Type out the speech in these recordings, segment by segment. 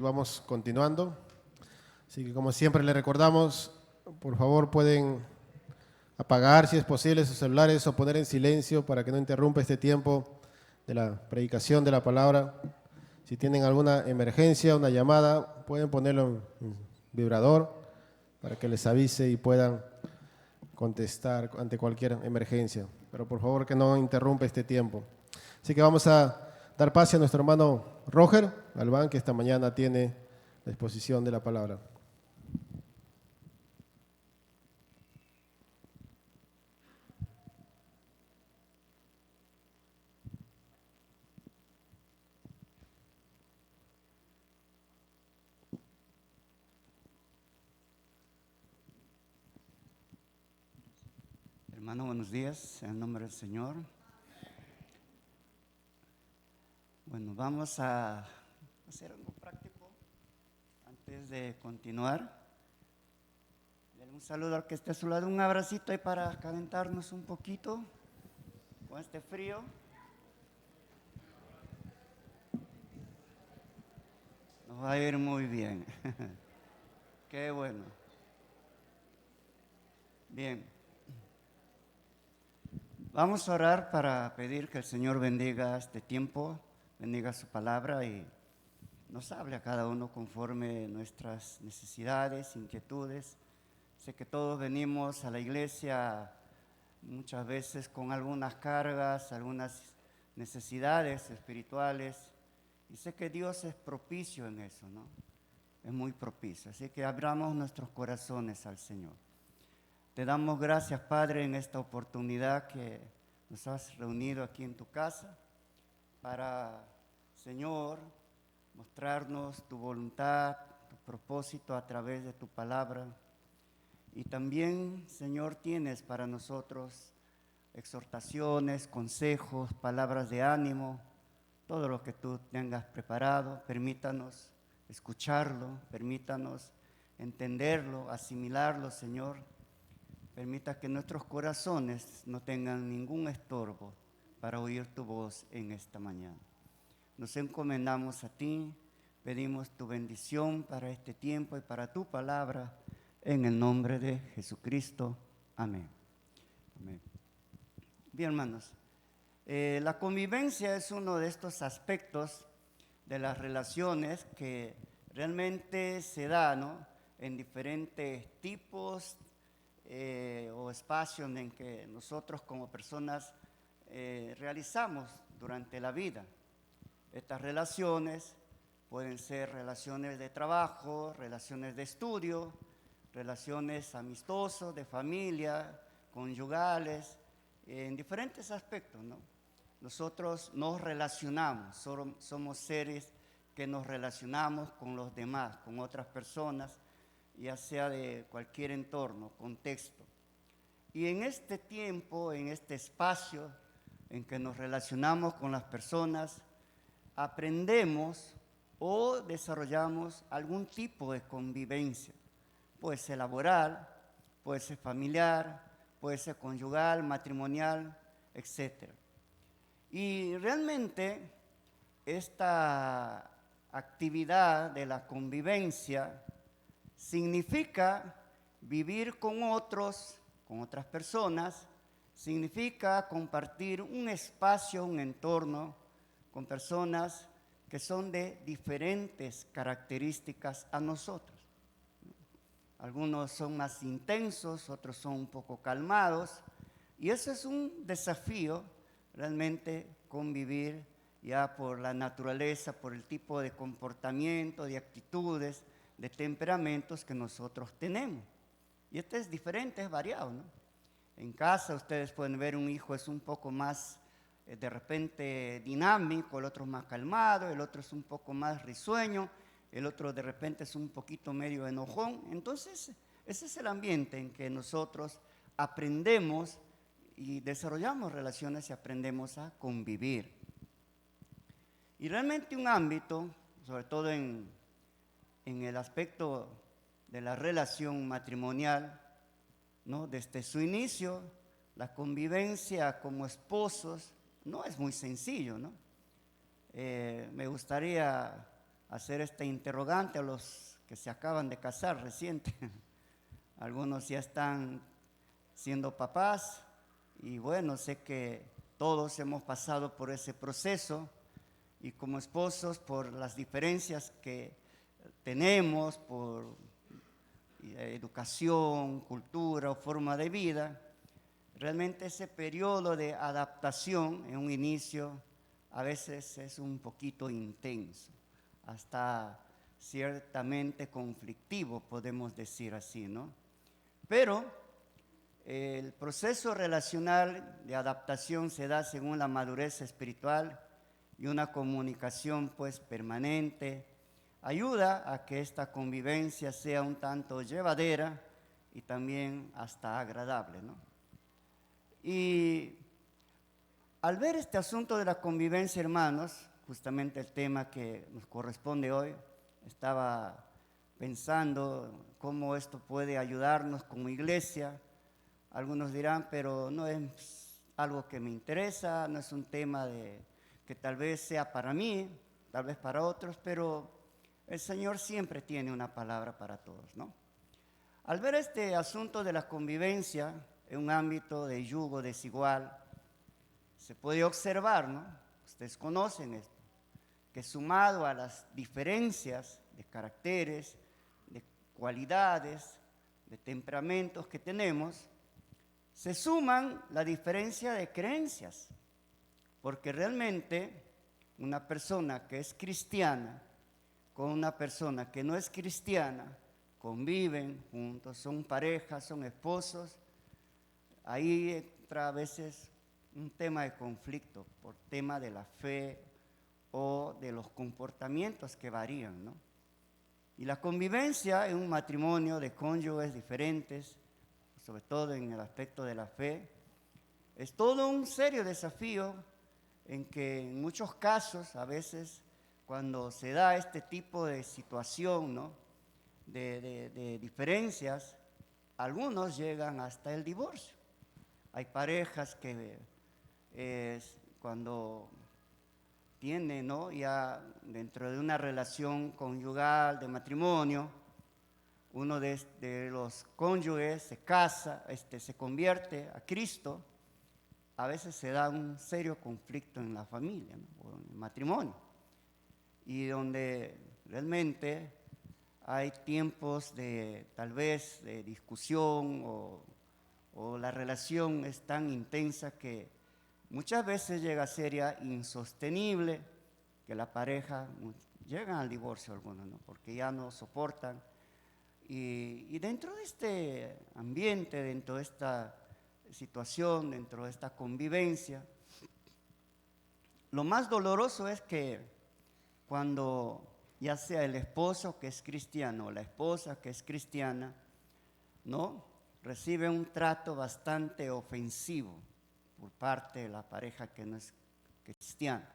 Vamos continuando, así que como siempre les recordamos, por favor pueden apagar si es posible sus celulares o poner en silencio para que no interrumpa este tiempo de la predicación de la palabra. Si tienen alguna emergencia, una llamada, pueden ponerlo en vibrador para que les avise y puedan contestar ante cualquier emergencia, pero por favor que no interrumpa este tiempo. Así que vamos a dar pase a nuestro hermano Roger Galván, que esta mañana tiene la exposición de la palabra. Hermano, buenos días, en el nombre del Señor. Bueno, vamos a hacer algo práctico antes de continuar. Un saludo al que esté a su lado, un abracito ahí para calentarnos un poquito con este frío. Nos va a ir muy bien. Qué bueno. Bien. Vamos a orar para pedir que el Señor bendiga este tiempo, bendiga su palabra y nos hable a cada uno conforme nuestras necesidades, inquietudes. Sé que todos venimos a la iglesia muchas veces con algunas cargas, algunas necesidades espirituales, y sé que Dios es propicio en eso, ¿no? Es muy propicio, así que abramos nuestros corazones al Señor. Te damos gracias, Padre, en esta oportunidad que nos has reunido aquí en tu casa para, Señor, mostrarnos tu voluntad, tu propósito a través de tu palabra. Y también, Señor, tienes para nosotros exhortaciones, consejos, palabras de ánimo, todo lo que tú tengas preparado. Permítanos escucharlo, permítanos entenderlo, asimilarlo, Señor. Permita que nuestros corazones no tengan ningún estorbo para oír tu voz en esta mañana. Nos encomendamos a ti, pedimos tu bendición para este tiempo y para tu palabra, en el nombre de Jesucristo. Amén. Amén. Bien, hermanos, la convivencia es uno de estos aspectos de las relaciones que realmente se da, ¿no?, en diferentes tipos o espacios en que nosotros como personas realizamos durante la vida. Estas relaciones pueden ser relaciones de trabajo, relaciones de estudio, relaciones amistosas, de familia, conyugales, en diferentes aspectos, ¿no? Nosotros nos relacionamos, somos seres que nos relacionamos con los demás, con otras personas, ya sea de cualquier entorno, contexto. Y en este tiempo, en este espacio en que nos relacionamos con las personas, aprendemos o desarrollamos algún tipo de convivencia. Puede ser laboral, puede ser familiar, puede ser conyugal, matrimonial, etc. Y realmente esta actividad de la convivencia significa vivir con otros, con otras personas, significa compartir un espacio, un entorno con personas que son de diferentes características a nosotros. Algunos son más intensos, otros son un poco calmados, y eso es un desafío, realmente convivir ya por la naturaleza, por el tipo de comportamiento, de actitudes, de temperamentos que nosotros tenemos. Y este es diferente, es variado, ¿no? En casa ustedes pueden ver un hijo es un poco más de repente dinámico, el otro es más calmado, el otro es un poco más risueño, el otro de repente es un poquito medio enojón. Entonces, ese es el ambiente en que nosotros aprendemos y desarrollamos relaciones y aprendemos a convivir. Y realmente un ámbito, sobre todo en el aspecto de la relación matrimonial, ¿no?, desde su inicio, la convivencia como esposos no es muy sencillo, ¿no? Me gustaría hacer esta interrogante a los que se acaban de casar reciente. Algunos ya están siendo papás y bueno, sé que todos hemos pasado por ese proceso y como esposos por las diferencias que tenemos, por educación, cultura o forma de vida, realmente ese periodo de adaptación en un inicio a veces es un poquito intenso, hasta ciertamente conflictivo, podemos decir así, ¿no? Pero el proceso relacional de adaptación se da según la madurez espiritual y una comunicación pues permanente ayuda a que esta convivencia sea un tanto llevadera y también hasta agradable, ¿no? Y al ver este asunto de la convivencia, hermanos, justamente el tema que nos corresponde hoy, estaba pensando cómo esto puede ayudarnos como iglesia. Algunos dirán, pero no es algo que me interesa, no es un tema que tal vez sea para mí, tal vez para otros, pero el Señor siempre tiene una palabra para todos, ¿no? Al ver este asunto de la convivencia en un ámbito de yugo desigual, se puede observar, ¿no? Ustedes conocen esto, que sumado a las diferencias de caracteres, de cualidades, de temperamentos que tenemos, se suman la diferencia de creencias, porque realmente una persona que es cristiana con una persona que no es cristiana, conviven juntos, son parejas, son esposos, ahí entra a veces un tema de conflicto por tema de la fe o de los comportamientos que varían, ¿no? Y la convivencia en un matrimonio de cónyuges diferentes, sobre todo en el aspecto de la fe, es todo un serio desafío en que en muchos casos, a veces, cuando se da este tipo de situación, ¿no? de diferencias, algunos llegan hasta el divorcio. Hay parejas que cuando tienen, ¿no? ya dentro de una relación conyugal, de matrimonio, uno de los cónyuges se casa, se convierte a Cristo, a veces se da un serio conflicto en la familia, ¿no? o en el matrimonio, y donde realmente hay tiempos de tal vez de discusión o la relación es tan intensa que muchas veces llega a ser ya insostenible, que la pareja llegan al divorcio algunos, ¿no? porque ya no soportan. Y dentro de este ambiente, dentro de esta situación, dentro de esta convivencia, lo más doloroso es que cuando ya sea el esposo que es cristiano o la esposa que es cristiana, ¿no? recibe un trato bastante ofensivo por parte de la pareja que no es cristiana.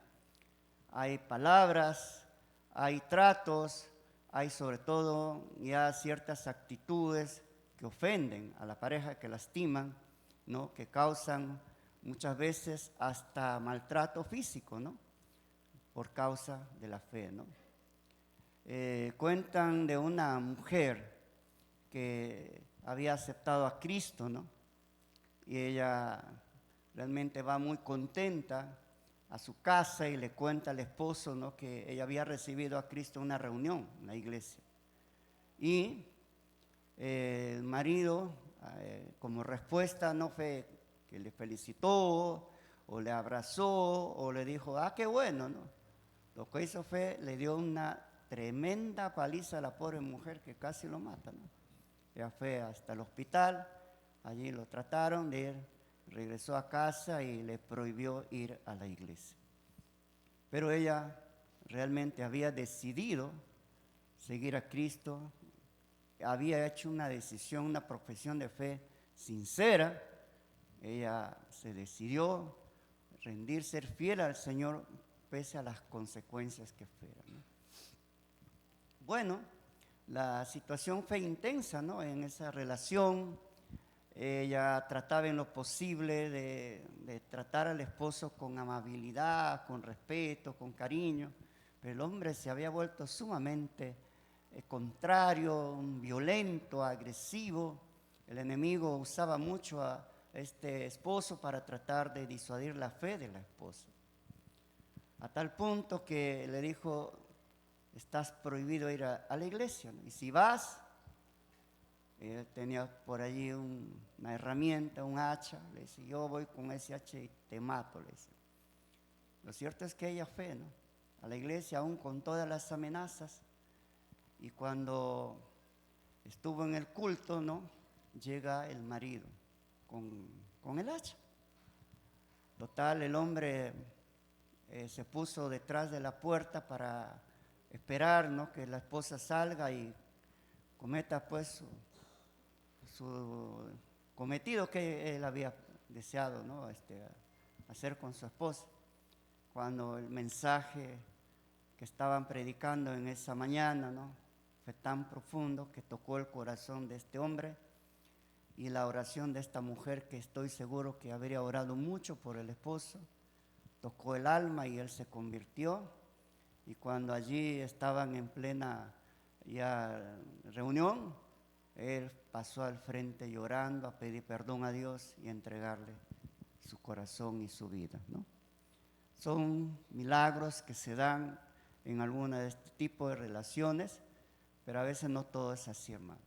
Hay palabras, hay tratos, hay sobre todo ya ciertas actitudes que ofenden a la pareja, que lastiman, ¿no? que causan muchas veces hasta maltrato físico, ¿no? por causa de la fe, ¿no? Cuentan de una mujer que había aceptado a Cristo, ¿no? y ella realmente va muy contenta a su casa y le cuenta al esposo, ¿no? que ella había recibido a Cristo en una reunión en la iglesia. Y el marido, como respuesta, no fue que le felicitó o le abrazó o le dijo, ah, qué bueno, ¿no? Lo que hizo fue, le dio una tremenda paliza a la pobre mujer que casi lo mata, ¿no? Ella fue hasta el hospital, allí lo trataron de ir, regresó a casa y le prohibió ir a la iglesia. Pero ella realmente había decidido seguir a Cristo, había hecho una decisión, una profesión de fe sincera. Ella se decidió rendir, ser fiel al Señor pese a las consecuencias que fueran, ¿no? Bueno, la situación fue intensa, ¿no? en esa relación. Ella trataba en lo posible de tratar al esposo con amabilidad, con respeto, con cariño, pero el hombre se había vuelto sumamente contrario, violento, agresivo. El enemigo usaba mucho a este esposo para tratar de disuadir la fe de la esposa. A tal punto que le dijo, estás prohibido ir a la iglesia, ¿no? Y si vas, él tenía por allí una herramienta, un hacha, le dice, yo voy con ese hacha y te mato, le dice. Lo cierto es que ella fue, ¿no?, a la iglesia aún con todas las amenazas, y cuando estuvo en el culto, ¿no?, llega el marido con el hacha. Total, el hombre se puso detrás de la puerta para esperar, ¿no?, que la esposa salga y cometa pues su cometido que él había deseado, ¿no?, hacer con su esposa. Cuando el mensaje que estaban predicando en esa mañana, ¿no?, fue tan profundo que tocó el corazón de este hombre, y la oración de esta mujer, que estoy seguro que habría orado mucho por el esposo, tocó el alma y él se convirtió. Y cuando allí estaban en plena ya reunión, él pasó al frente llorando a pedir perdón a Dios y entregarle su corazón y su vida, ¿no? Son milagros que se dan en alguna de este tipo de relaciones, pero a veces no todo es así, hermano.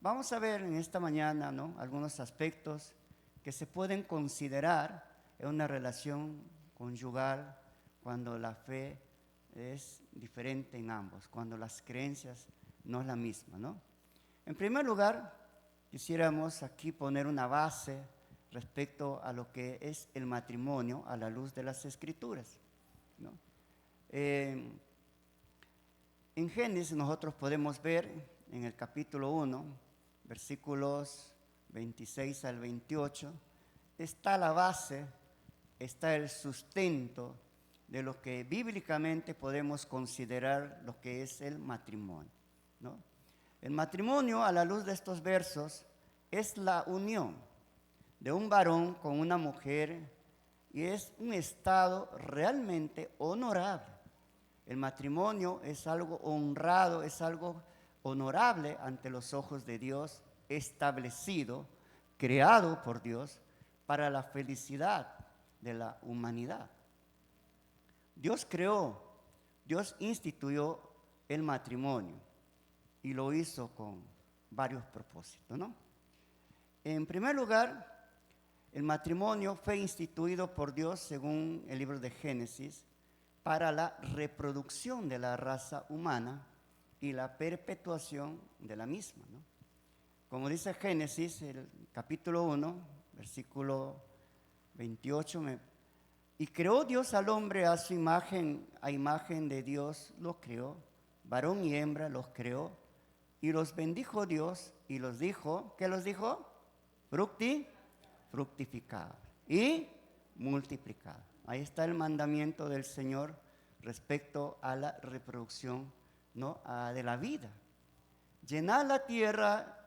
Vamos a ver en esta mañana, ¿no?, algunos aspectos que se pueden considerar en una relación conyugal cuando la fe es diferente en ambos, cuando las creencias no es la misma, ¿no? En primer lugar, quisiéramos aquí poner una base respecto a lo que es el matrimonio a la luz de las Escrituras, ¿no? En Génesis nosotros podemos ver en el capítulo 1, versículos 26 al 28, está la base, está el sustento de lo que bíblicamente podemos considerar lo que es el matrimonio, ¿no? El matrimonio, a la luz de estos versos, es la unión de un varón con una mujer, y es un estado realmente honorable. El matrimonio es algo honrado, es algo honorable ante los ojos de Dios, establecido, creado por Dios para la felicidad de la humanidad. Dios creó, Dios instituyó el matrimonio y lo hizo con varios propósitos, ¿no? En primer lugar, el matrimonio fue instituido por Dios, según el libro de Génesis, para la reproducción de la raza humana y la perpetuación de la misma, ¿no? Como dice Génesis, el capítulo 1, versículo 28, y creó Dios al hombre a su imagen, a imagen de Dios los creó, varón y hembra los creó, y los bendijo Dios y los dijo, ¿qué los dijo? Fructificad y multiplicad. Ahí está el mandamiento del Señor respecto a la reproducción, ¿no?, de la vida. Llenad la tierra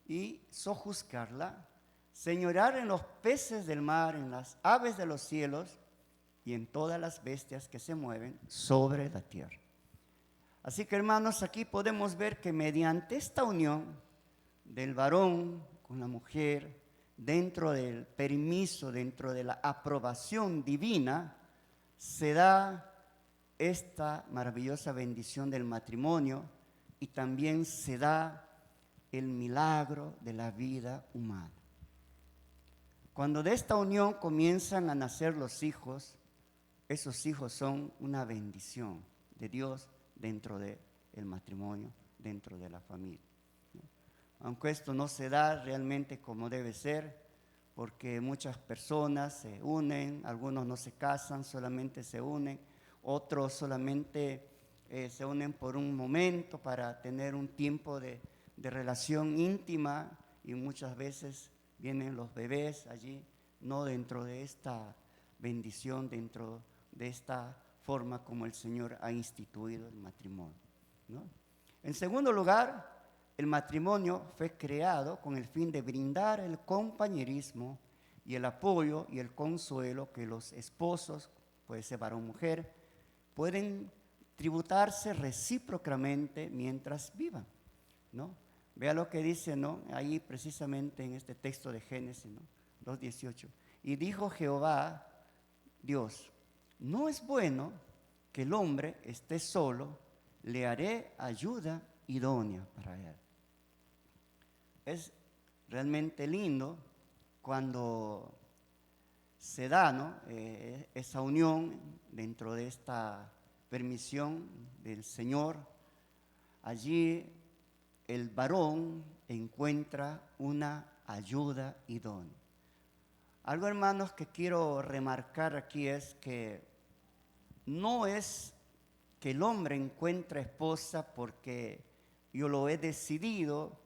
y sojuzgarla, señorear en los peces del mar, en las aves de los cielos y en todas las bestias que se mueven sobre la tierra. Así que, hermanos, aquí podemos ver que mediante esta unión del varón con la mujer, dentro del permiso, dentro de la aprobación divina, se da esta maravillosa bendición del matrimonio, y también se da el milagro de la vida humana. Cuando de esta unión comienzan a nacer los hijos, esos hijos son una bendición de Dios dentro del matrimonio, dentro de la familia, ¿no? Aunque esto no se da realmente como debe ser, porque muchas personas se unen, algunos no se casan, solamente se unen, otros solamente se unen por un momento para tener un tiempo de relación íntima, y muchas veces vienen los bebés allí, no dentro de esta bendición, dentro de esta forma como el Señor ha instituido el matrimonio, ¿no? En segundo lugar, el matrimonio fue creado con el fin de brindar el compañerismo y el apoyo y el consuelo que los esposos, puede ser varón o mujer, pueden tributarse recíprocamente mientras vivan, ¿no? Vea lo que dice, ¿no? Ahí precisamente en este texto de Génesis, ¿no? 2:18. Y dijo Jehová, Dios, no es bueno que el hombre esté solo, le haré ayuda idónea para él. Es realmente lindo cuando se da, ¿no? Esa unión dentro de esta permisión del Señor. Allí el varón encuentra una ayuda idónea. Algo, hermanos, que quiero remarcar aquí es que no es que el hombre encuentre esposa porque yo lo he decidido,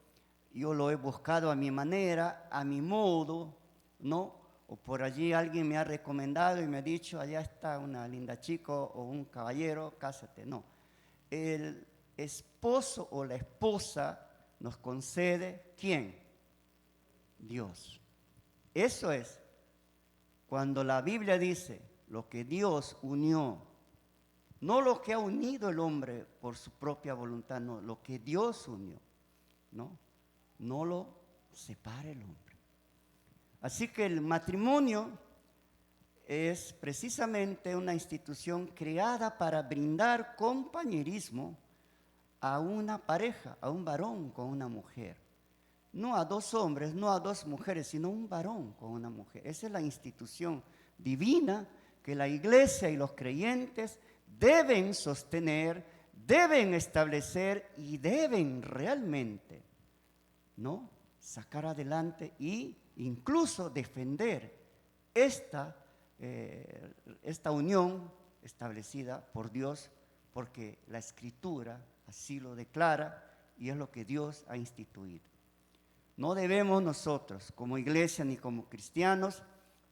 yo lo he buscado a mi manera, a mi modo, ¿no? O por allí alguien me ha recomendado y me ha dicho, allá está una linda chica o un caballero, cásate. No, el esposo o la esposa nos concede, ¿quién? Dios. Eso es, cuando la Biblia dice, lo que Dios unió, no lo que ha unido el hombre por su propia voluntad, no, lo que Dios unió, no lo separa el hombre. Así que el matrimonio es precisamente una institución creada para brindar compañerismo a una pareja, a un varón con una mujer. No a dos hombres, no a dos mujeres, sino un varón con una mujer. Esa es la institución divina que la iglesia y los creyentes deben sostener, deben establecer y deben realmente, ¿no?, sacar adelante e incluso defender esta unión establecida por Dios, porque la Escritura así lo declara y es lo que Dios ha instituido. No debemos nosotros, como iglesia ni como cristianos,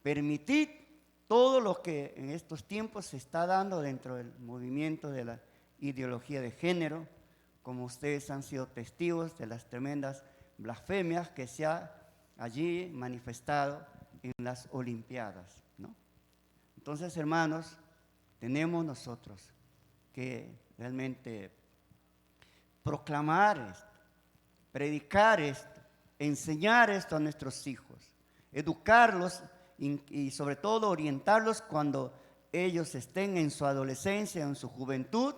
permitir todo lo que en estos tiempos se está dando dentro del movimiento de la ideología de género, como ustedes han sido testigos de las tremendas blasfemias que se ha allí manifestado en las Olimpiadas, ¿no? Entonces, hermanos, tenemos nosotros que realmente proclamar esto, predicar esto, enseñar esto a nuestros hijos, educarlos y sobre todo orientarlos cuando ellos estén en su adolescencia, en su juventud,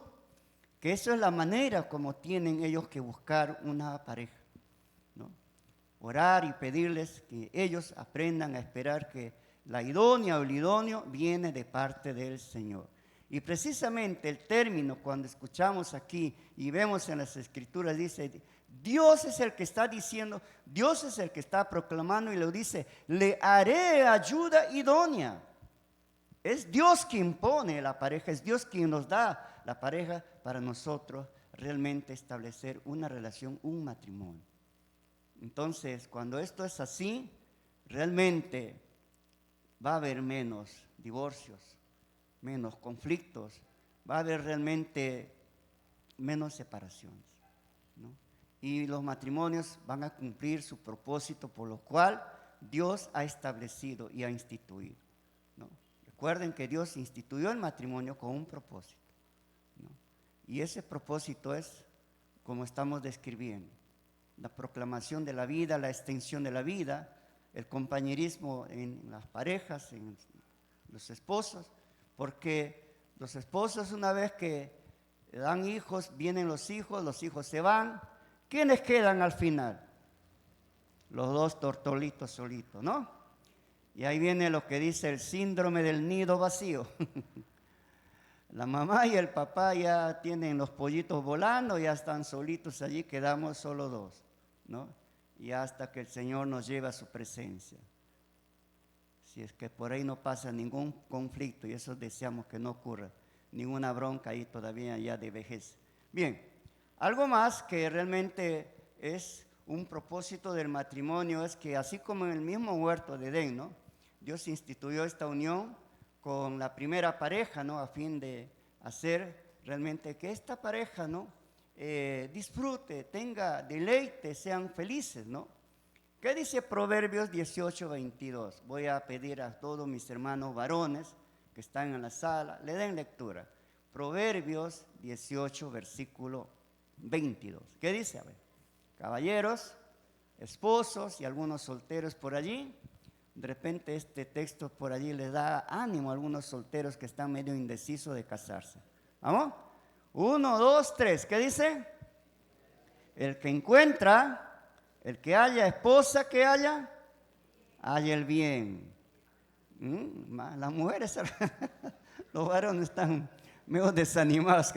que eso es la manera como tienen ellos que buscar una pareja, ¿no? Orar y pedirles que ellos aprendan a esperar que la idónea o el idóneo viene de parte del Señor. Y precisamente el término, cuando escuchamos aquí y vemos en las Escrituras, dice, Dios es el que está diciendo, Dios es el que está proclamando y lo dice, le haré ayuda idónea. Es Dios quien pone la pareja, es Dios quien nos da la pareja para nosotros realmente establecer una relación, un matrimonio. Entonces, cuando esto es así, realmente va a haber menos divorcios, menos conflictos, va a haber realmente menos separaciones, ¿no? Y los matrimonios van a cumplir su propósito por lo cual Dios ha establecido y ha instituido, ¿no? Recuerden que Dios instituyó el matrimonio con un propósito, ¿no? Y ese propósito es, como estamos describiendo, la proclamación de la vida, la extensión de la vida, el compañerismo en las parejas, en los esposos, porque los esposos, una vez que dan hijos, vienen los hijos se van. ¿Quiénes quedan al final? Los dos tortolitos solitos, ¿no? Y ahí viene lo que dice el síndrome del nido vacío. La mamá y el papá ya tienen los pollitos volando, ya están solitos allí, quedamos solo dos, ¿no? Y hasta que el Señor nos lleve a su presencia. Si es que por ahí no pasa ningún conflicto, y eso deseamos que no ocurra, ninguna bronca ahí todavía ya de vejez. Bien, algo más que realmente es un propósito del matrimonio es que así como en el mismo huerto de Edén, ¿no?, Dios instituyó esta unión con la primera pareja, ¿no?, a fin de hacer realmente que esta pareja, ¿no?, disfrute, tenga deleite, sean felices, ¿no? ¿Qué dice Proverbios 18:22? Voy a pedir a todos mis hermanos varones que están en la sala, le den lectura. Proverbios 18, versículo 22. ¿Qué dice? A ver, caballeros, esposos y algunos solteros por allí. De repente este texto por allí les da ánimo a algunos solteros que están medio indecisos de casarse. ¿Vamos? 1, 2, 3. ¿Qué dice? El que encuentra, el que haya esposa, que haya el bien. Las mujeres, los varones están medio desanimados.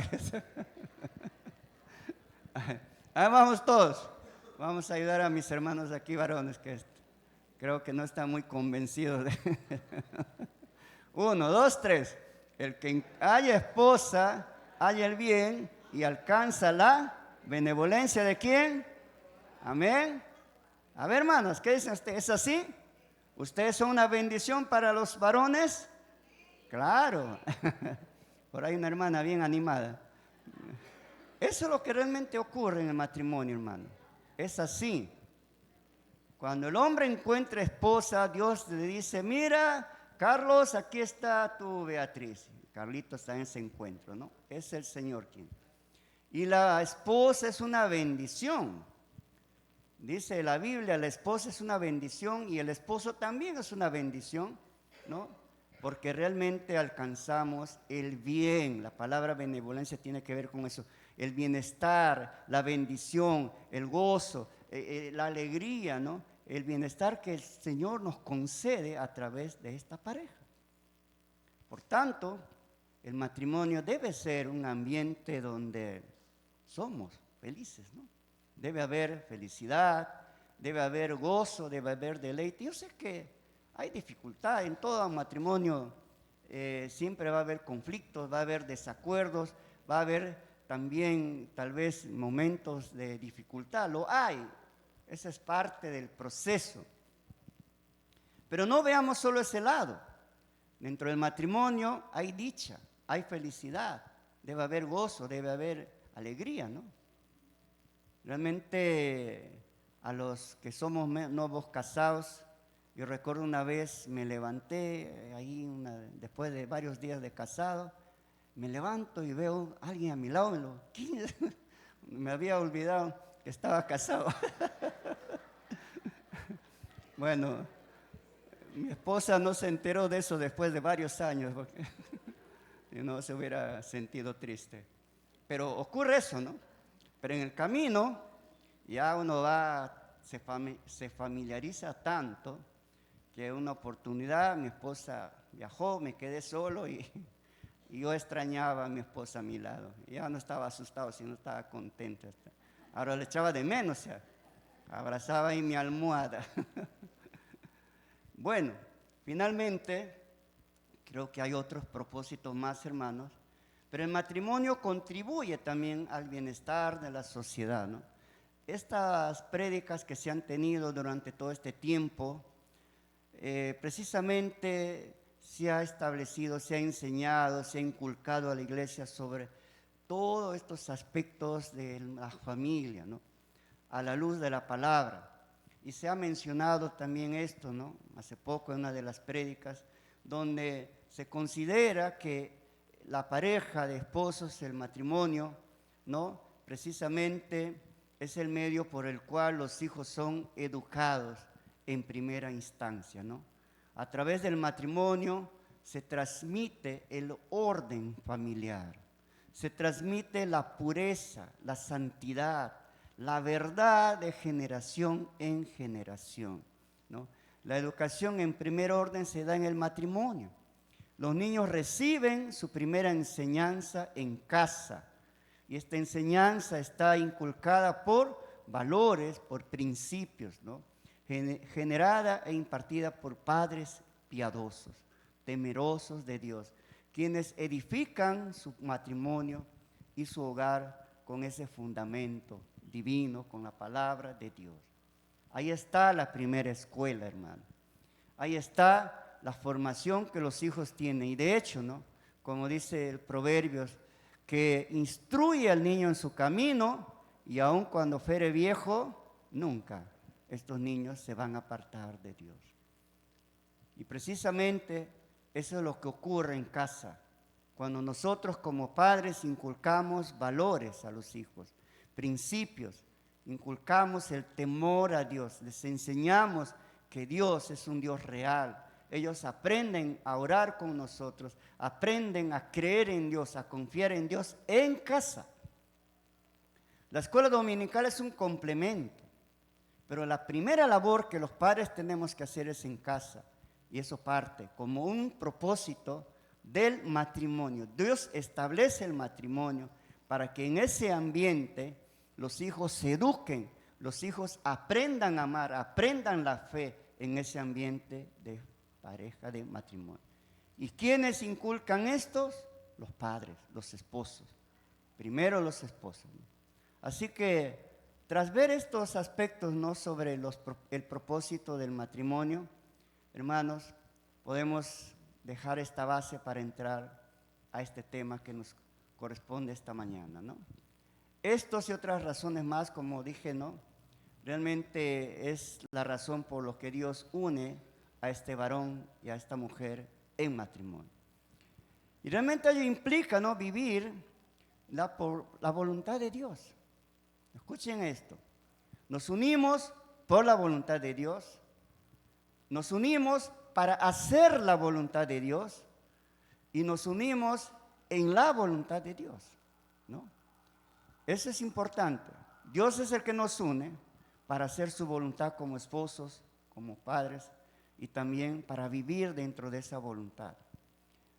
Ahí vamos todos. Vamos a ayudar a mis hermanos aquí, varones, que creo que no están muy convencidos. 1, 2, 3. El que haya esposa, haya el bien y alcanza la benevolencia de ¿quién? Amén. A ver, hermanos, ¿qué dicen ustedes? ¿Es así? ¿Ustedes son una bendición para los varones? Claro. Por ahí una hermana bien animada. Eso es lo que realmente ocurre en el matrimonio, hermano. Es así. Cuando el hombre encuentra esposa, Dios le dice, mira, Carlos, aquí está tu Beatriz. Carlito está en ese encuentro, ¿no? Es el Señor quien. Y la esposa es una bendición. Dice la Biblia, la esposa es una bendición y el esposo también es una bendición, ¿no? Porque realmente alcanzamos el bien. La palabra benevolencia tiene que ver con eso. El bienestar, la bendición, el gozo, la alegría, ¿no? El bienestar que el Señor nos concede a través de esta pareja. Por tanto, el matrimonio debe ser un ambiente donde somos felices, ¿no? Debe haber felicidad, debe haber gozo, debe haber deleite. Yo sé que hay dificultad en todo matrimonio, siempre va a haber conflictos, va a haber desacuerdos, va a haber también tal vez momentos de dificultad, lo hay, esa es parte del proceso. Pero no veamos solo ese lado. Dentro del matrimonio hay dicha, hay felicidad, debe haber gozo, debe haber alegría, ¿no? Realmente a los que somos nuevos casados, yo recuerdo una vez me levanté ahí después de varios días de casado, me levanto y veo a alguien a mi lado, me había olvidado que estaba casado. Bueno, mi esposa no se enteró de eso después de varios años, porque no se hubiera sentido triste. Pero ocurre eso, ¿no? Pero en el camino ya uno se familiariza tanto que una oportunidad, mi esposa viajó, me quedé solo y yo extrañaba a mi esposa a mi lado. Ya no estaba asustado, sino estaba contento. Ahora le echaba de menos, o sea, abrazaba ahí mi almohada. Bueno, finalmente, creo que hay otros propósitos más, hermanos, pero el matrimonio contribuye también al bienestar de la sociedad, ¿no? Estas prédicas que se han tenido durante todo este tiempo, precisamente se ha establecido, se ha enseñado, se ha inculcado a la iglesia sobre todos estos aspectos de la familia, ¿no? A la luz de la palabra. Y se ha mencionado también esto, ¿no? Hace poco en una de las prédicas, donde se considera que la pareja de esposos, el matrimonio, ¿no? Precisamente es el medio por el cual los hijos son educados en primera instancia, ¿no? A través del matrimonio se transmite el orden familiar, se transmite la pureza, la santidad, la verdad de generación en generación, ¿no? La educación en primer orden se da en el matrimonio. Los niños reciben su primera enseñanza en casa y esta enseñanza está inculcada por valores, por principios, ¿no? Generada e impartida por padres piadosos, temerosos de Dios, quienes edifican su matrimonio y su hogar con ese fundamento divino, con la palabra de Dios. Ahí está la primera escuela, hermano. Ahí está la formación que los hijos tienen. Y de hecho, ¿no? Como dice el Proverbios, que instruye al niño en su camino y aun cuando fuere viejo, nunca estos niños se van a apartar de Dios. Y precisamente eso es lo que ocurre en casa Cuando nosotros como padres inculcamos valores a los hijos, principios, inculcamos el temor a Dios, les enseñamos que Dios es un Dios real. Ellos aprenden a orar con nosotros, aprenden a creer en Dios, a confiar en Dios en casa. La escuela dominical es un complemento, pero la primera labor que los padres tenemos que hacer es en casa, y eso parte como un propósito del matrimonio. Dios establece el matrimonio para que en ese ambiente los hijos se eduquen, los hijos aprendan a amar, aprendan la fe en ese ambiente de pareja, de matrimonio. ¿Y quiénes inculcan estos? Los padres, los esposos. Primero los esposos, ¿no? Así que tras ver estos aspectos, ¿no?, sobre el propósito del matrimonio, hermanos, podemos dejar esta base para entrar a este tema que nos corresponde esta mañana, ¿no? Estos y otras razones más, como dije, ¿no?, realmente es la razón por la que Dios une a este varón y a esta mujer en matrimonio. Y realmente ello implica, ¿no?, vivir por la voluntad de Dios. Escuchen esto. Nos unimos por la voluntad de Dios. Nos unimos para hacer la voluntad de Dios. Y nos unimos en la voluntad de Dios, ¿no? Eso es importante. Dios es el que nos une para hacer su voluntad como esposos, como padres, y también para vivir dentro de esa voluntad,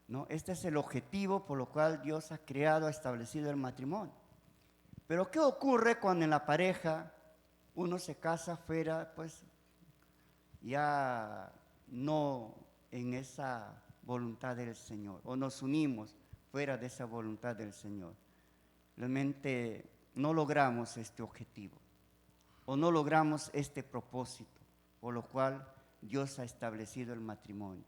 ¿no? Este es el objetivo por lo cual Dios ha creado, ha establecido el matrimonio. Pero ¿qué ocurre cuando en la pareja uno se casa fuera, pues, ya no en esa voluntad del Señor, o nos unimos fuera de esa voluntad del Señor? Realmente no logramos este objetivo, o no logramos este propósito, por lo cual Dios ha establecido el matrimonio.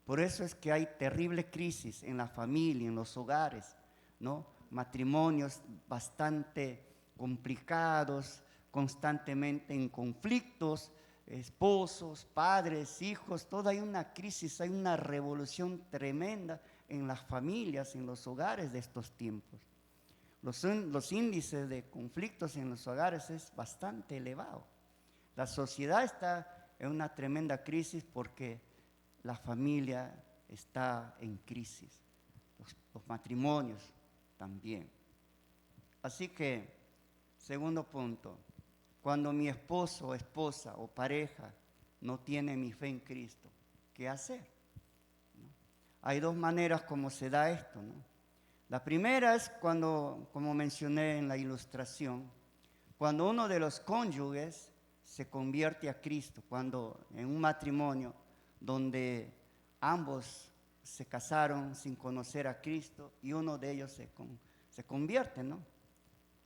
Por eso es que hay terrible crisis en la familia, en los hogares, ¿no? Matrimonios bastante complicados, constantemente en conflictos, esposos, padres, hijos, toda hay una crisis, hay una revolución tremenda en las familias, en los hogares de estos tiempos. Los índices de conflictos en los hogares es bastante elevado. La sociedad está en una tremenda crisis porque la familia está en crisis, los matrimonios también. Así que, segundo punto, cuando mi esposo o esposa o pareja no tiene mi fe en Cristo, ¿qué hacer?, ¿no? Hay dos maneras como se da esto, ¿no? La primera es cuando, como mencioné en la ilustración, cuando uno de los cónyuges se convierte a Cristo, cuando en un matrimonio donde ambos se casaron sin conocer a Cristo y uno de ellos se convierte, ¿no?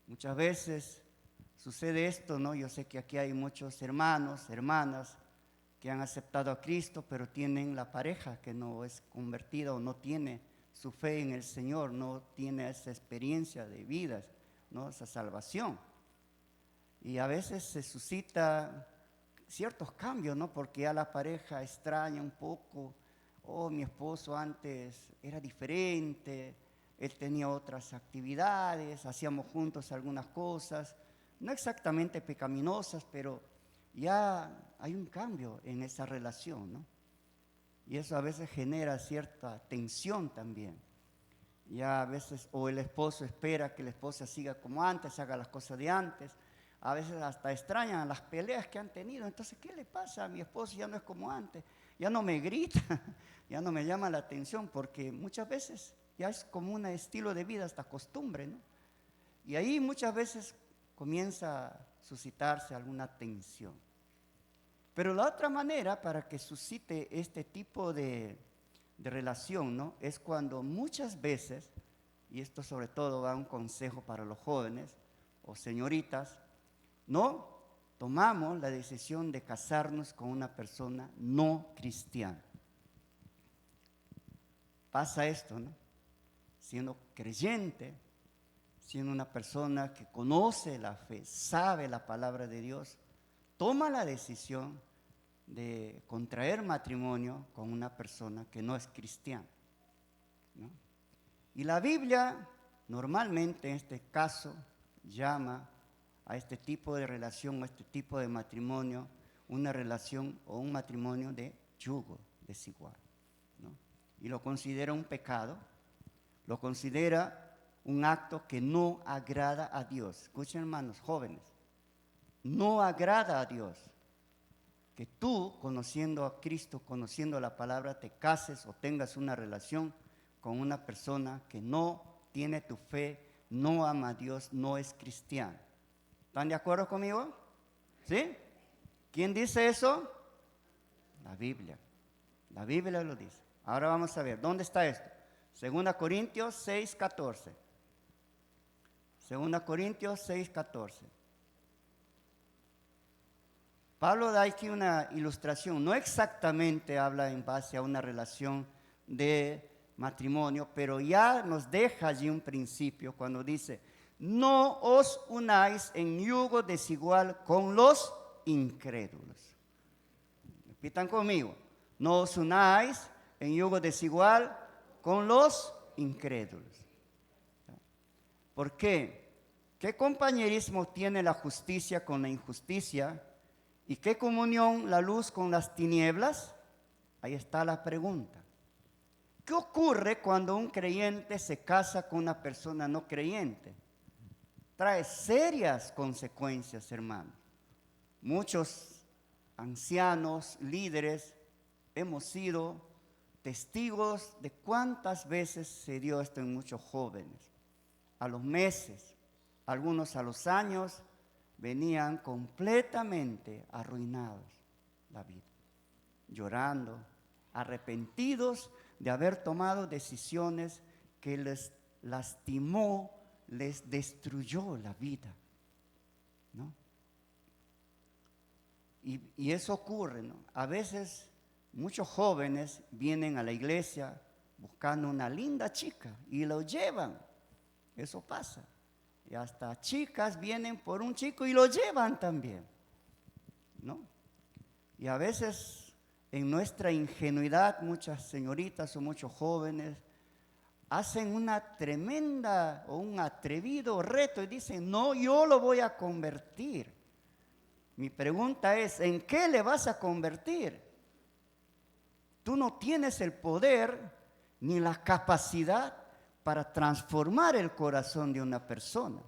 Muchas veces sucede esto, ¿no? Yo sé que aquí hay muchos hermanos, hermanas que han aceptado a Cristo, pero tienen la pareja que no es convertida o no tiene su fe en el Señor, no tiene esa experiencia de vida, ¿no?, esa salvación. Y a veces se suscita ciertos cambios, ¿no?, porque ya la pareja extraña un poco. Oh, mi esposo antes era diferente, él tenía otras actividades, hacíamos juntos algunas cosas, no exactamente pecaminosas, pero ya hay un cambio en esa relación, ¿no? Y eso a veces genera cierta tensión también. Ya a veces, o el esposo espera que la esposa siga como antes, haga las cosas de antes. A veces hasta extrañan las peleas que han tenido. Entonces, ¿qué le pasa a mi esposo? Ya no es como antes, ya no me grita, ya no me llama la atención, porque muchas veces ya es como un estilo de vida, hasta costumbre, ¿no? Y ahí muchas veces comienza a suscitarse alguna tensión. Pero la otra manera para que suscite este tipo de relación, ¿no?, es cuando muchas veces, y esto sobre todo va un consejo para los jóvenes o señoritas, no tomamos la decisión de casarnos con una persona no cristiana. Pasa esto, ¿no? Siendo creyente, siendo una persona que conoce la fe, sabe la palabra de Dios, toma la decisión de contraer matrimonio con una persona que no es cristiana, ¿no? Y la Biblia normalmente en este caso llama a este tipo de relación, a este tipo de matrimonio, una relación o un matrimonio de yugo desigual, ¿no? Y lo considera un pecado, lo considera un acto que no agrada a Dios. Escuchen, hermanos jóvenes, no agrada a Dios que tú, conociendo a Cristo, conociendo la palabra, te cases o tengas una relación con una persona que no tiene tu fe, no ama a Dios, no es cristiano. ¿Están de acuerdo conmigo? ¿Sí? ¿Quién dice eso? La Biblia. La Biblia lo dice. Ahora vamos a ver, ¿dónde está esto? 2 Corintios 6:14. 2 Corintios 6:14. Pablo da aquí una ilustración, no exactamente habla en base a una relación de matrimonio, pero ya nos deja allí un principio cuando dice, no os unáis en yugo desigual con los incrédulos. Repitan conmigo, no os unáis en yugo desigual con los incrédulos. ¿Por qué? ¿Qué compañerismo tiene la justicia con la injusticia? ¿Y qué comunión la luz con las tinieblas? Ahí está la pregunta. ¿Qué ocurre cuando un creyente se casa con una persona no creyente? Trae serias consecuencias, hermanos. Muchos ancianos, líderes, hemos sido testigos de cuántas veces se dio esto en muchos jóvenes. A los meses, algunos a los años, venían completamente arruinados la vida, llorando, arrepentidos de haber tomado decisiones que les lastimó, les destruyó la vida, ¿no? Y eso ocurre, ¿no? A veces muchos jóvenes vienen a la iglesia buscando una linda chica y lo llevan, eso pasa. Y hasta chicas vienen por un chico y lo llevan también, ¿no? Y a veces en nuestra ingenuidad muchas señoritas o muchos jóvenes hacen una tremenda o un atrevido reto y dicen, no, yo lo voy a convertir. Mi pregunta es, ¿en qué le vas a convertir? Tú no tienes el poder ni la capacidad para transformar el corazón de una persona.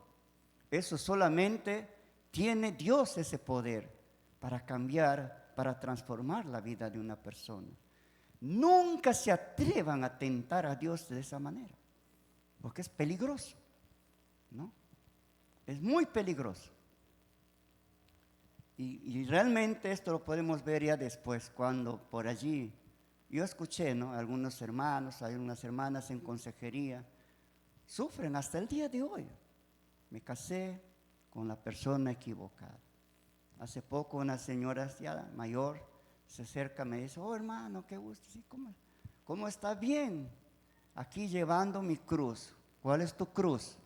Eso solamente tiene Dios ese poder para cambiar, para transformar la vida de una persona. Nunca se atrevan a tentar a Dios de esa manera, porque es peligroso, ¿no? Es muy peligroso. Y realmente esto lo podemos ver ya después, cuando por allí yo escuché, ¿no? Algunos hermanos, algunas hermanas en consejería, sufren hasta el día de hoy. Me casé con la persona equivocada. Hace poco una señora ya mayor se acerca y me dice, oh hermano, qué gusto, sí, ¿cómo está? Bien, aquí llevando mi cruz. ¿Cuál es tu cruz?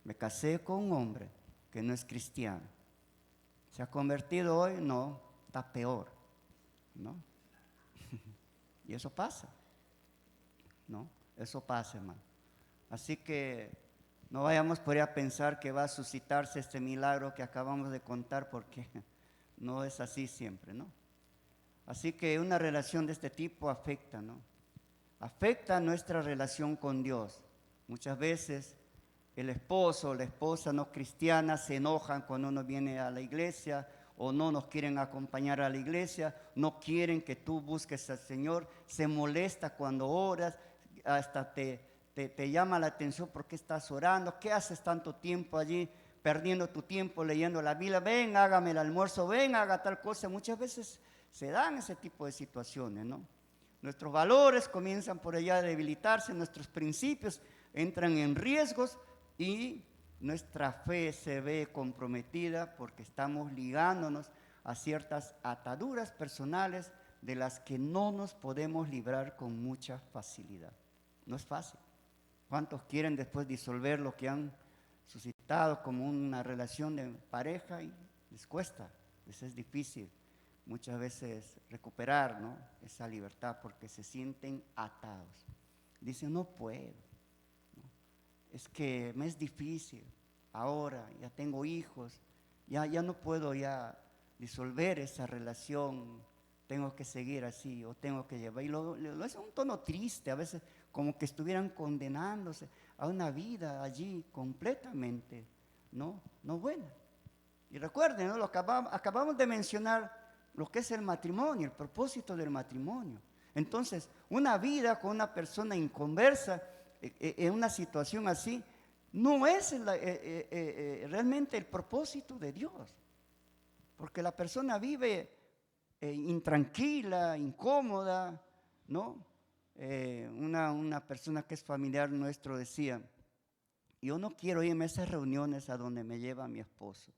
Me casé con un hombre que no es cristiano. ¿Se ha convertido hoy? No, está peor, ¿no? Y eso pasa, ¿no? Eso pasa, hermano. Así que no vayamos por ahí a pensar que va a suscitarse este milagro que acabamos de contar, porque no es así siempre, ¿no? Así que una relación de este tipo afecta, ¿no? Afecta nuestra relación con Dios. Muchas veces el esposo o la esposa no cristiana se enojan cuando uno viene a la iglesia o no nos quieren acompañar a la iglesia, no quieren que tú busques al Señor, se molesta cuando oras, hasta te llama la atención porque estás orando, ¿qué haces tanto tiempo allí perdiendo tu tiempo leyendo la Biblia? Ven, hágame el almuerzo, ven, haga tal cosa. Muchas veces se dan ese tipo de situaciones, ¿no? Nuestros valores comienzan por allá a debilitarse, nuestros principios entran en riesgos y nuestra fe se ve comprometida porque estamos ligándonos a ciertas ataduras personales de las que no nos podemos librar con mucha facilidad. No es fácil. ¿Cuántos quieren después disolver lo que han suscitado como una relación de pareja y les cuesta? Les es difícil muchas veces recuperar, ¿no?, esa libertad porque se sienten atados. Dicen, no puedo, es que me es difícil, ahora ya tengo hijos, ya no puedo ya disolver esa relación, tengo que seguir así o tengo que llevar. Y lo hace un tono triste, a veces como que estuvieran condenándose a una vida allí completamente no buena. Y recuerden, ¿no? Acabamos de mencionar lo que es el matrimonio, el propósito del matrimonio. Entonces, una vida con una persona inconversa, en una situación así, no es realmente el propósito de Dios. Porque la persona vive intranquila, incómoda, ¿no? Una persona que es familiar nuestro decía, yo no quiero irme a esas reuniones a donde me lleva mi esposo.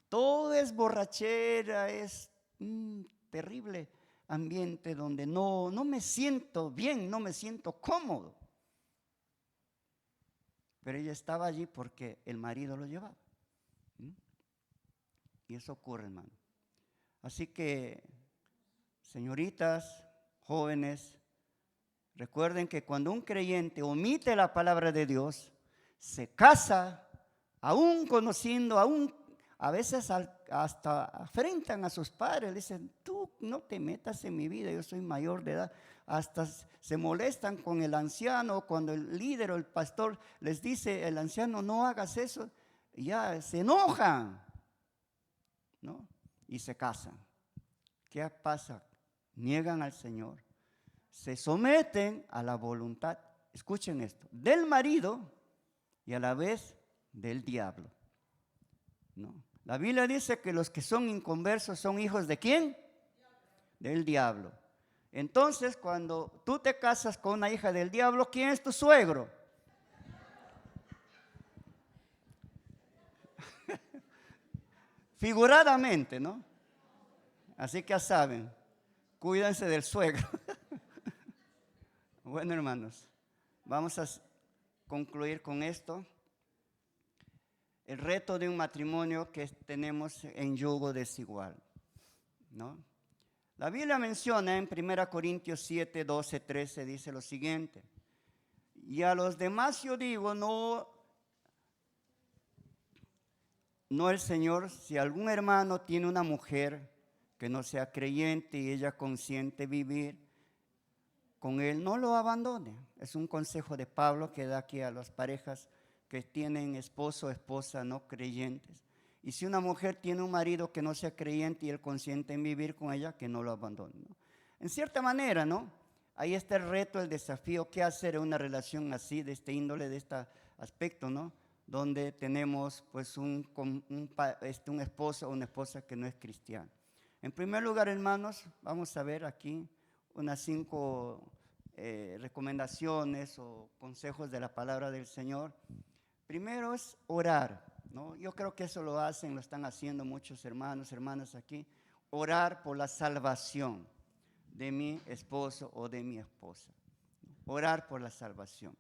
Todo es borrachera, es un terrible ambiente donde no me siento bien, no me siento cómodo. Pero ella estaba allí porque el marido lo llevaba. Y eso ocurre, hermano. Así que, señoritas, jóvenes, recuerden que cuando un creyente omite la palabra de Dios, se casa, aún conociendo, a veces hasta afrentan a sus padres, dicen, tú no te metas en mi vida, yo soy mayor de edad. Hasta se molestan con el anciano, cuando el líder o el pastor les dice, el anciano, no hagas eso, ya se enojan, ¿no? Y se casan. ¿Qué pasa? Niegan al Señor, se someten a la voluntad, escuchen esto, del marido y a la vez del diablo, ¿no? La Biblia dice que los que son inconversos son hijos ¿de quién? Del diablo. Entonces, cuando tú te casas con una hija del diablo, ¿quién es tu suegro? Figuradamente, ¿no? Así que ya saben, cuídense del suegro. Bueno, hermanos, vamos a concluir con esto. El reto de un matrimonio que tenemos en yugo desigual, ¿no? La Biblia menciona en 1 Corintios 7, 12, 13, dice lo siguiente: y a los demás yo digo, no el Señor, si algún hermano tiene una mujer que no sea creyente y ella consiente vivir con él, no lo abandone. Es un consejo de Pablo que da aquí a las parejas que tienen esposo o esposa no creyentes. Y si una mujer tiene un marido que no sea creyente y él consiente en vivir con ella, que no lo abandone, ¿no? En cierta manera, ¿no? Ahí está el reto, el desafío, qué hacer en una relación así, de este índole, de este aspecto, ¿no? Donde tenemos pues un esposo o una esposa que no es cristiana. En primer lugar, hermanos, vamos a ver aquí unas 5 recomendaciones o consejos de la palabra del Señor. Primero es orar, ¿no? Yo creo que eso lo están haciendo muchos hermanos, hermanas aquí. Orar por la salvación de mi esposo o de mi esposa. Orar por la salvación,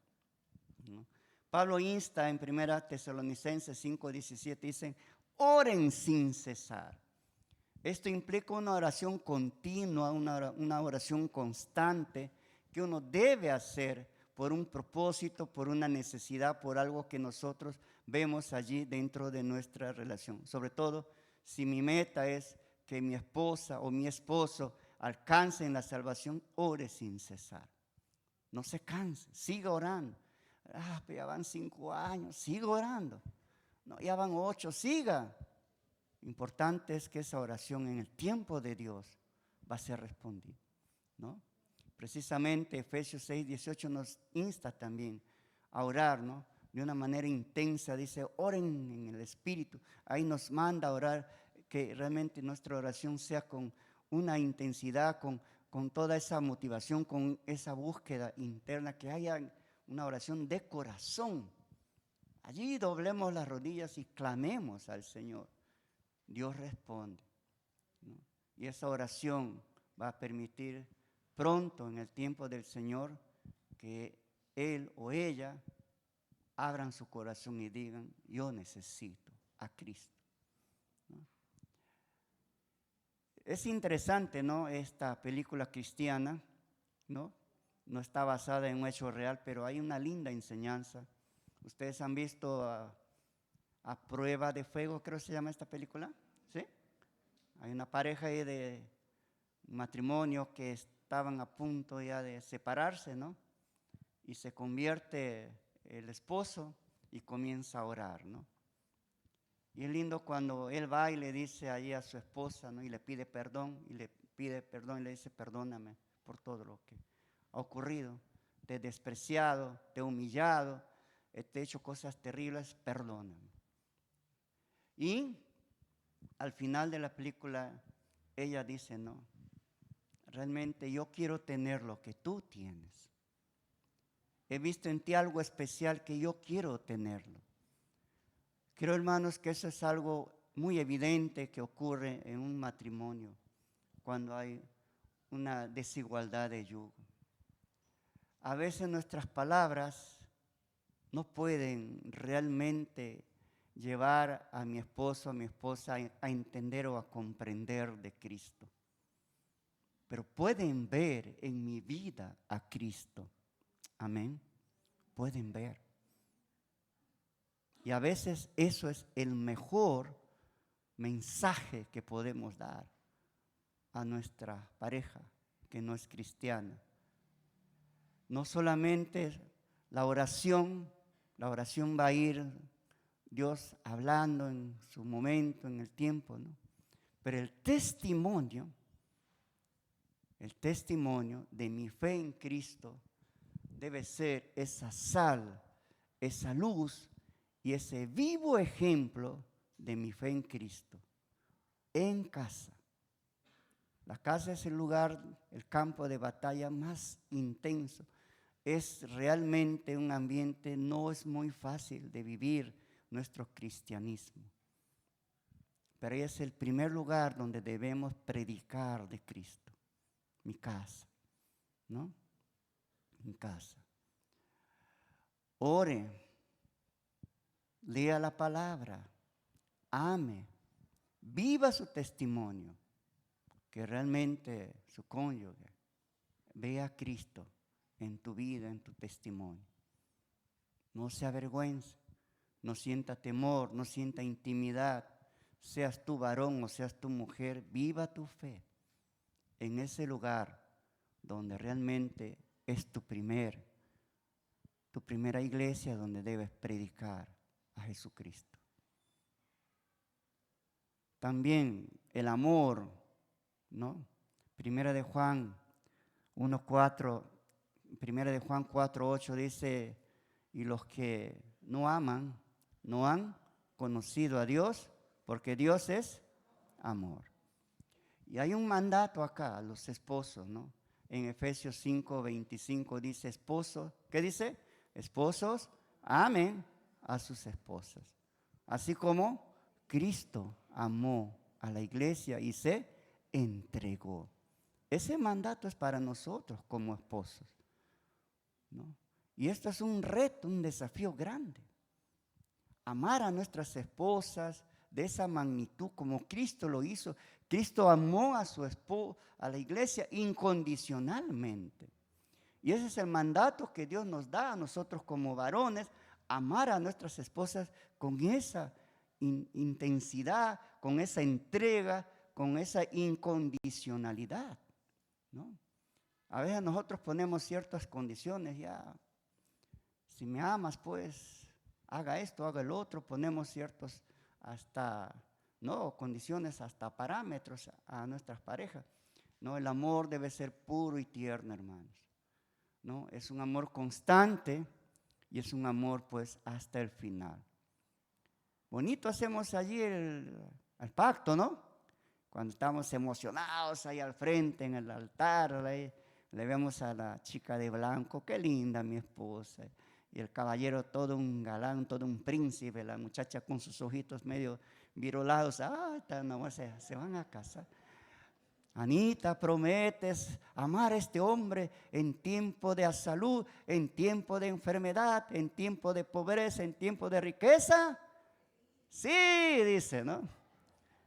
¿no? Pablo insta en 1 Tesalonicenses 5:17, dicen, oren sin cesar. Esto implica una oración continua, una oración constante que uno debe hacer por un propósito, por una necesidad, por algo que nosotros vemos allí dentro de nuestra relación. Sobre todo, si mi meta es que mi esposa o mi esposo alcancen la salvación, ore sin cesar. No se canse, siga orando. Pues ya van 5 años, siga orando. No, ya van 8, siga. Importante es que esa oración en el tiempo de Dios va a ser respondida, ¿no? Precisamente Efesios 6:18 nos insta también a orar, ¿no? De una manera intensa, dice, oren en el Espíritu. Ahí nos manda a orar, que realmente nuestra oración sea con una intensidad, con toda esa motivación, con esa búsqueda interna, que haya una oración de corazón. Allí doblemos las rodillas y clamemos al Señor. Dios responde, ¿no? Y esa oración va a permitir pronto en el tiempo del Señor que él o ella abran su corazón y digan, yo necesito a Cristo, ¿no? Es interesante, ¿no? Esta película cristiana, ¿no? No está basada en un hecho real, pero hay una linda enseñanza Ustedes han visto a Prueba de Fuego, creo que se llama esta película, ¿sí? Hay una pareja ahí de matrimonio que estaban a punto ya de separarse, ¿no? Y se convierte el esposo y comienza a orar, ¿no? Y es lindo cuando él va y le dice ahí a su esposa, ¿no? Y le pide perdón, y le dice, perdóname por todo lo que ha ocurrido. Te he despreciado, te he humillado, te he hecho cosas terribles, perdóname. Y al final de la película, ella dice, no, realmente yo quiero tener lo que tú tienes. He visto en ti algo especial que yo quiero tenerlo. Creo, hermanos, que eso es algo muy evidente que ocurre en un matrimonio cuando hay una desigualdad de yugo. A veces nuestras palabras no pueden realmente llevar a mi esposo, a mi esposa a entender o a comprender de Cristo. Pero pueden ver en mi vida a Cristo. Amén. Pueden ver. Y a veces eso es el mejor mensaje que podemos dar a nuestra pareja que no es cristiana. No solamente la oración va a ir Dios hablando en su momento, en el tiempo, ¿no? Pero el testimonio de mi fe en Cristo debe ser esa sal, esa luz y ese vivo ejemplo de mi fe en Cristo, en casa. La casa es el lugar, el campo de batalla más intenso. Es realmente un ambiente, no es muy fácil de vivir nuestro cristianismo. Pero es el primer lugar donde debemos predicar de Cristo. Mi casa, ¿no? Mi casa. Ore, lea la palabra, ame, viva su testimonio, que realmente su cónyuge vea a Cristo en tu vida, en tu testimonio. No se avergüence, no sienta temor, no sienta intimidad, seas tú varón o seas tu mujer, viva tu fe en ese lugar donde realmente es tu primera iglesia donde debes predicar a Jesucristo. También el amor, ¿no? Primera de Juan 4:8 dice, y los que no aman, no han conocido a Dios, porque Dios es amor. Y hay un mandato acá a los esposos, ¿no? En Efesios 5:25 dice, esposos, ¿qué dice? Esposos, amen a sus esposas. Así como Cristo amó a la iglesia y se entregó. Ese mandato es para nosotros como esposos, ¿no? Y esto es un reto, un desafío grande. Amar a nuestras esposas de esa magnitud como Cristo lo hizo. Cristo amó a su esposa, a la iglesia incondicionalmente. Y ese es el mandato que Dios nos da a nosotros como varones, amar a nuestras esposas con esa intensidad, con esa entrega, con esa incondicionalidad, ¿no? A veces nosotros ponemos ciertas condiciones, ya, si me amas, pues, haga esto, haga el otro, ponemos ciertos condiciones, hasta parámetros a nuestras parejas. No, el amor debe ser puro y tierno, hermanos. ¿No? Es un amor constante y es un amor, pues, hasta el final. Bonito hacemos allí el pacto, ¿no? Cuando estamos emocionados ahí al frente, en el altar, ahí, le vemos a la chica de blanco, qué linda mi esposa. Y el caballero todo un galán, todo un príncipe, la muchacha con sus ojitos medio virolados, se van a casar. Anita, prometes amar a este hombre en tiempo de salud, en tiempo de enfermedad, en tiempo de pobreza, en tiempo de riqueza. Sí, dice, ¿no?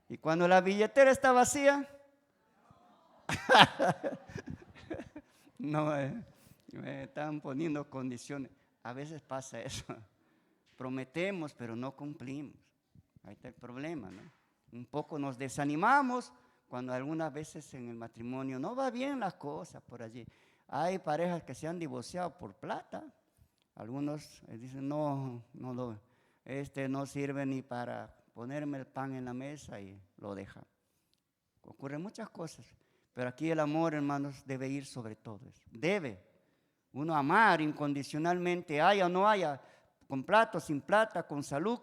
Y cuando la billetera está vacía, no, me están poniendo condiciones. A veces pasa eso. prometemos, pero no cumplimos. Ahí está el problema, ¿no? Un poco nos desanimamos cuando algunas veces en el matrimonio no va bien las cosas por allí. Hay parejas que se han divorciado por plata. Algunos dicen, no, no sirve ni para ponerme el pan en la mesa, y lo dejan. Ocurren muchas cosas, pero aquí el amor, hermanos, debe ir sobre todo eso. Debe uno amar incondicionalmente, haya o no haya, con plata o sin plata, con salud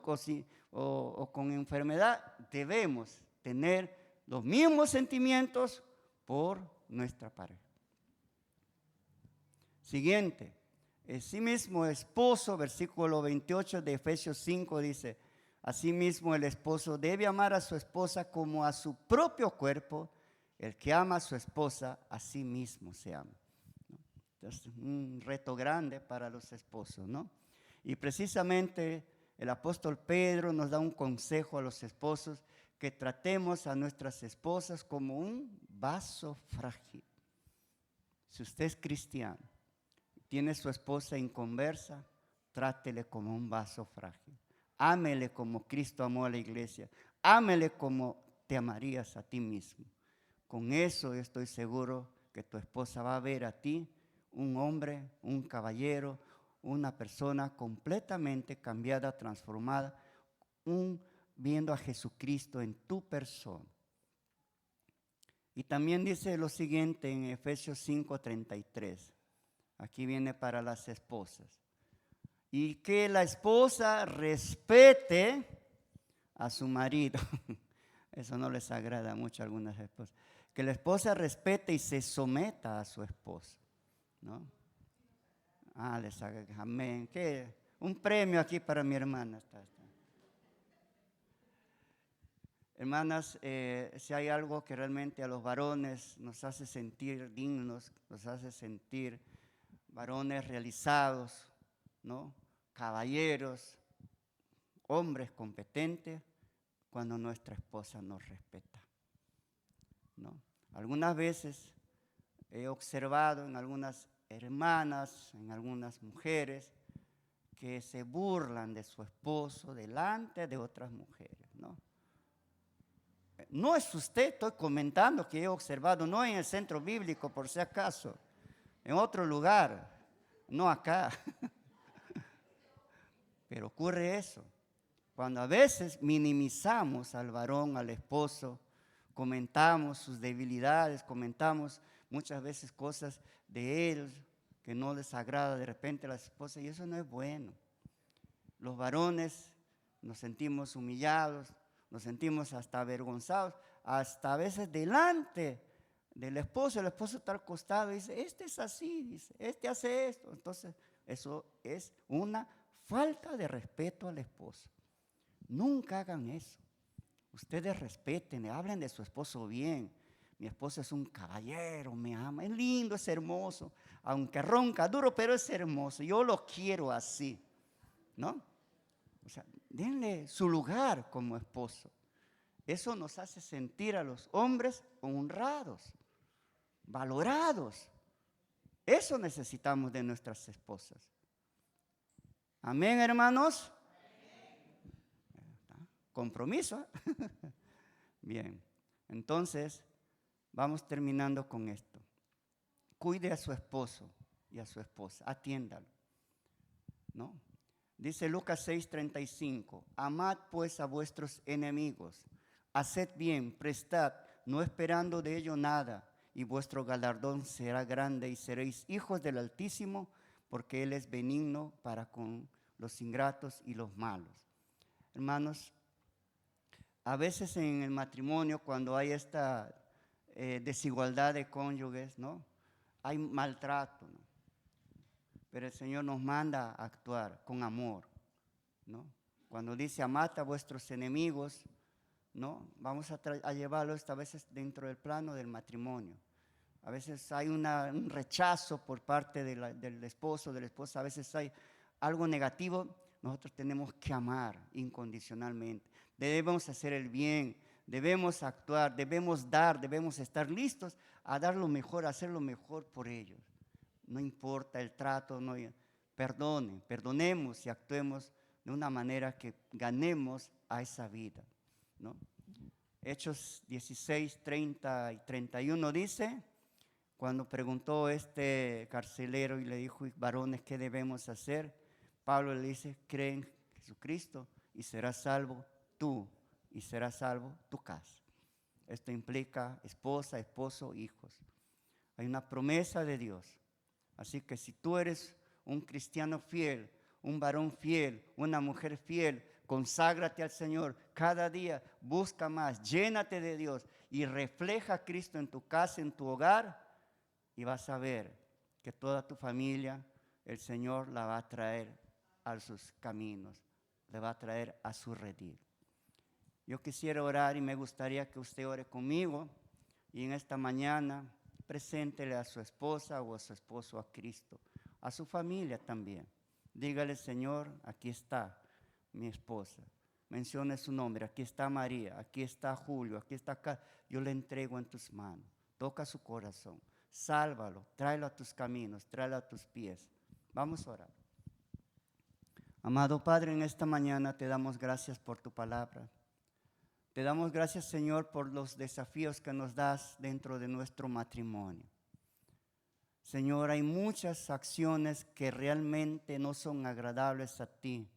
o con enfermedad. Debemos tener los mismos sentimientos por nuestra pareja. Siguiente, asimismo esposo, versículo 28 de Efesios 5 dice, asimismo el esposo debe amar a su esposa como a su propio cuerpo. El que ama a su esposa, a sí mismo se ama. Entonces, un reto grande para los esposos, ¿no? Y precisamente el apóstol Pedro nos da un consejo a los esposos, que tratemos a nuestras esposas como un vaso frágil. Si usted es cristiano, tiene su esposa inconversa, trátele como un vaso frágil. Ámele como Cristo amó a la iglesia. Ámele como te amarías a ti mismo. Con eso estoy seguro que tu esposa va a ver a ti un hombre, un caballero, una persona completamente cambiada, transformada, viendo a Jesucristo en tu persona. Y también dice lo siguiente en Efesios 5:33. Aquí viene para las esposas. Y que la esposa respete a su marido. Eso no les agrada mucho a algunas esposas. Que la esposa respete y se someta a su esposo, ¿no? Les haga amén. ¿Qué? Un premio aquí para mi hermana. Está. Hermanas, si hay algo que realmente a los varones nos hace sentir dignos, nos hace sentir varones realizados, ¿no? Caballeros, hombres competentes, cuando nuestra esposa nos respeta, ¿no? Algunas veces he observado en algunas hermanas, en algunas mujeres, que se burlan de su esposo delante de otras mujeres, ¿no? No es usted, estoy comentando que he observado, no en el centro bíblico por si acaso, en otro lugar, no acá. Pero ocurre eso, cuando a veces minimizamos al varón, al esposo, comentamos sus debilidades, comentamos muchas veces cosas de él que no les agrada de repente a las esposas, y eso no es bueno. Los varones nos sentimos humillados, nos sentimos hasta avergonzados, hasta a veces delante del esposo. El esposo está al costado y dice, este es así, dice, este hace esto. Entonces, eso es una falta de respeto al esposo. Nunca hagan eso. Ustedes respeten, hablen de su esposo bien. Mi esposo es un caballero, me ama, es lindo, es hermoso. Aunque ronca duro, pero es hermoso. Yo lo quiero así, ¿no? O sea, denle su lugar como esposo. Eso nos hace sentir a los hombres honrados, valorados. Eso necesitamos de nuestras esposas. Amén, hermanos. Compromiso. Bien, entonces vamos terminando con esto. Cuide a su esposo y a su esposa, atiéndalo, ¿no? Dice Lucas 6:35, amad pues a vuestros enemigos, haced bien, prestad, no esperando de ello nada, y vuestro galardón será grande y seréis hijos del Altísimo, porque Él es benigno para con los ingratos y los malos. Hermanos, a veces en el matrimonio, cuando hay esta desigualdad de cónyuges, ¿no? Hay maltrato, ¿no? Pero el Señor nos manda a actuar con amor, ¿no? Cuando dice amad a vuestros enemigos, ¿no? Vamos a llevarlo esta vez dentro del plano del matrimonio. A veces hay un rechazo por parte del esposo, de la esposa, a veces hay algo negativo. Nosotros tenemos que amar incondicionalmente. Debemos hacer el bien, debemos actuar, debemos dar, debemos estar listos a dar lo mejor, a hacer lo mejor por ellos. No importa el trato, no, perdonemos y actuemos de una manera que ganemos a esa vida, ¿no? Hechos 16, 30 y 31 dice, cuando preguntó este carcelero y le dijo, varones, ¿qué debemos hacer? Pablo le dice, cree en Jesucristo y serás salvo tú y serás salvo tu casa. Esto implica esposa, esposo, hijos. Hay una promesa de Dios. Así que si tú eres un cristiano fiel, un varón fiel, una mujer fiel, conságrate al Señor. Cada día busca más, llénate de Dios y refleja a Cristo en tu casa, en tu hogar, y vas a ver que toda tu familia, el Señor la va a traer a sus caminos, le va a traer a su redil. Yo quisiera orar y me gustaría que usted ore conmigo y en esta mañana preséntele a su esposa o a su esposo a Cristo, a su familia también. Dígale, Señor, aquí está mi esposa. Mencione su nombre. Aquí está María, aquí está Julio, aquí está acá. Yo le entrego en tus manos. Toca su corazón. Sálvalo, tráelo a tus caminos, tráelo a tus pies. Vamos a orar. Amado Padre, en esta mañana te damos gracias por tu palabra. Te damos gracias, Señor, por los desafíos que nos das dentro de nuestro matrimonio. Señor, hay muchas acciones que realmente no son agradables a ti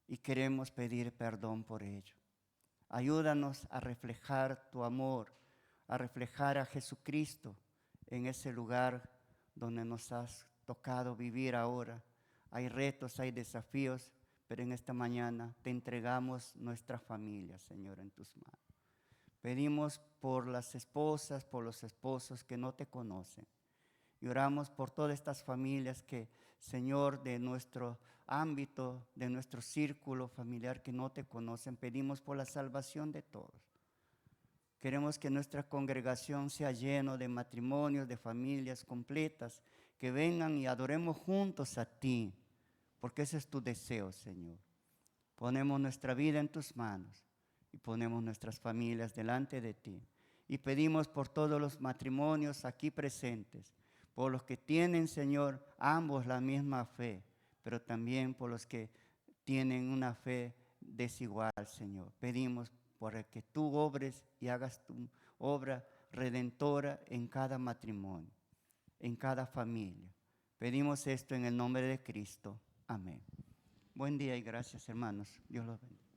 y queremos pedir perdón por ello. Ayúdanos a reflejar tu amor, a reflejar a Jesucristo en ese lugar donde nos has tocado vivir ahora. Hay retos, hay desafíos, pero en esta mañana te entregamos nuestra familia, Señor, en tus manos. Pedimos por las esposas, por los esposos que no te conocen. Y oramos por todas estas familias que, Señor, de nuestro ámbito, de nuestro círculo familiar que no te conocen, pedimos por la salvación de todos. Queremos que nuestra congregación sea llena de matrimonios, de familias completas, que vengan y adoremos juntos a ti, porque ese es tu deseo, Señor. Ponemos nuestra vida en tus manos y ponemos nuestras familias delante de ti. Y pedimos por todos los matrimonios aquí presentes, por los que tienen, Señor, ambos la misma fe, pero también por los que tienen una fe desigual, Señor. Pedimos por que tú obres y hagas tu obra redentora en cada matrimonio, en cada familia. Pedimos esto en el nombre de Cristo. Amén. Buen día y gracias, hermanos. Dios los bendiga.